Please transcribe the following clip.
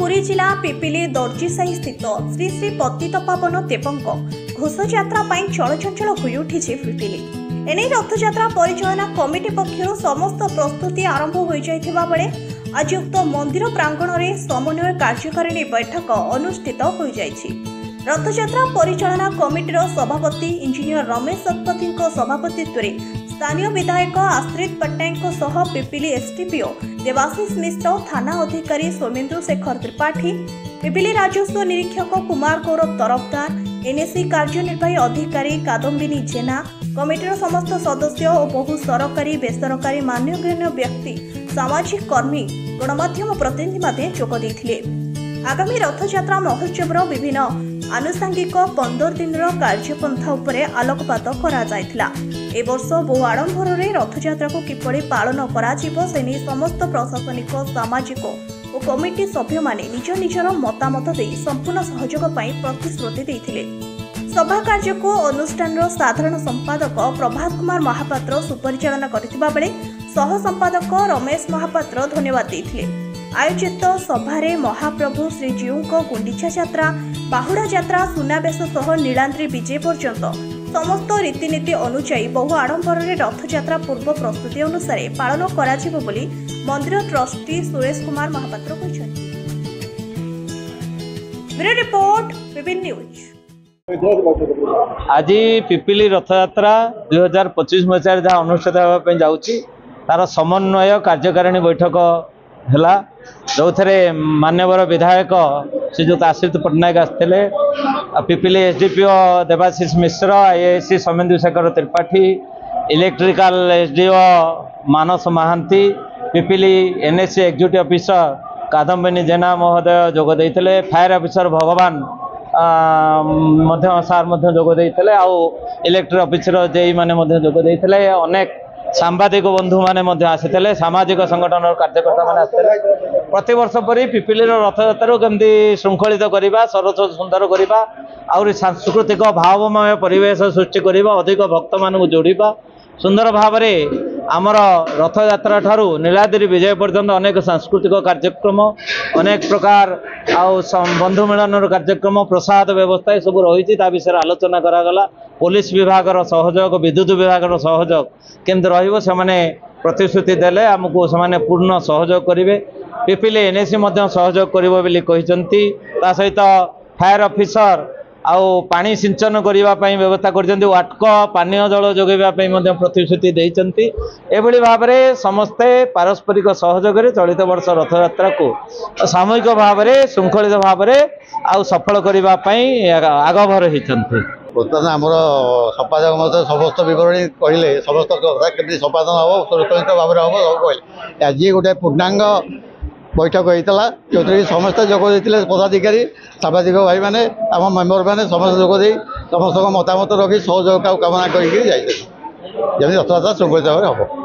पुरी जिला पिपिली दर्जीसाही स्थित श्री श्री पतितपावन देवंक घोषयात्रा चलचंचल हो उठी पिपिली। एने रथयात्रा परिचालना कमिटी पक्षर समस्त प्रस्तुति आरंभ हो जाइथिबा बेले आज उक्त मंदिर प्रांगण में समन्वय कार्यकारिणी बैठक अनुष्ठित हो जाइछि। रथयात्रा परिचालना कमिटीर सभापति इंजीनियर रमेश शतपथी सभापतित्व स्थानीय विधायक आश्रित पट्टनायक सह पिपिली एसडीपीओ देवाशीष मिश्र, थाना अधिकारी सोमेंद्र शेखर त्रिपाठी, पिपिली राजस्व निरीक्षक कुमार गौरव तरफदार, एनएसी कार्यनिर्वाही अधिकारी कादम्बिनी जेना, कमिटीर समस्त सदस्य और बहु सरकारी बेसरकारी मान्यगण्य व्यक्ति, सामाजिक कर्मी, गणमाध्यम प्रतिनिधि जोग देथिले। आगामी रथयात्रा महोत्सव विभिन्न आनुषंगिक 15 दिन कार्यपंथा उपरे आलोकपात करा जायथिला। ए वर्ष बहु आडंबर रथयात्रा को किपरि पालन करा जिवो सेनी समस्त प्रशासनिक, सामाजिक और कमिटी सभ्य माने निज निजर मतामत दे संपूर्ण सहयोग पई प्रतिश्रुति देथिले। सभा कार्य को अनुष्ठान साधारण संपादक प्रभात कुमार महापात्र सुपरिचालना करथिबा बेले सह संपादक रमेश महापात्र धन्यवाद देथिले। आयोजित सभारे महाप्रभु श्रीजीऊ गुंडीचा यात्रा, बाहुड़ा यात्रा, सुनावेश सह नीलाद्री विजय पर्यंत समस्त रीतिनीति अनुसार बहु आडंबर रथयात्रा पूर्व प्रस्तुति अनुसार पालन करा जिवो बोली मंदिर ट्रस्टी सुरेश कुमार महापात्र कहछन्ति। ब्यूरो रिपोर्ट विभिन्न न्यूज। आज पिपिली रथयात्रा 2025 मसीह जहाँ अनुष्ठित होगा जाऊँगी तार समन्वय कार्यकारिणी बैठक है जो थे मान्यवर विधायक श्रीजुक्त आश्रित पट्टनायक आसते, Pipili SDPO Debashish Mishra, IASC Somendra Shekhar Tripathi, electrical SDO Manas Mohanty, Pipili NSC executive officer Kadambini Jena महोदय जोग देते, फायर ऑफिसर भगवान सार जोग देते, इलेक्ट्रिक ऑफिसर जेई माने जोग देते, अनेक सांबादिक बंधु माने आसीते, सामाजिक संगठन कार्यकर्ता माने आसते। प्रति वर्ष परी पिपिली रथयात्रा केमती श्रृंखलित करवा, सरस सुंदर करवा, आउरी सांस्कृतिक भावमय परिवेश सृष्टि करवा, अधिक भक्त मान जोड़ा, सुंदर भाव आमर रथयात्रा ठारू नीलाद्री विजय पर्यंत अनेक सांस्कृतिक कार्यक्रम, अनेक प्रकार बंधु मिलन कार्यक्रम, प्रसाद व्यवस्था सब रही विषय आलोचना करागला। पुलिस विभाग सहयोग, विद्युत विभाग सहयोग केमती रही प्रतिश्रुति देले आमको से पूर्ण सहयोग करेंगे। पिपिली एनएसी सहयोग कर सहित फायर ऑफिसर आउ पानी सिंचन करने व्यवस्था कर, वाटक पानीय जल जोगाई प्रतिश्रुति देती। एभली भाव में समस्ते पारस्परिक सहयोग चलित वर्ष रथयात्रा को सामूहिक भाव में श्रृंखलित भाव में आउ सफल करने आगभर होती। बर्तमान आमर संपादक मत समस्त बरणी कहले समस्त कथा केमती संपादन हम सुरक्षित भाव में हम सब कहले। आज गोटे पूर्णांग बैठक होता जो समस्त जोग देते, पदाधिकारी, सामाजिक भाई मैंने आम मेम्बर मैंने समस्त जोग दे समस्त मतामत रखी सहयोग कामना करके जमी रथयात्रा श्रृंखलित भाव में हम।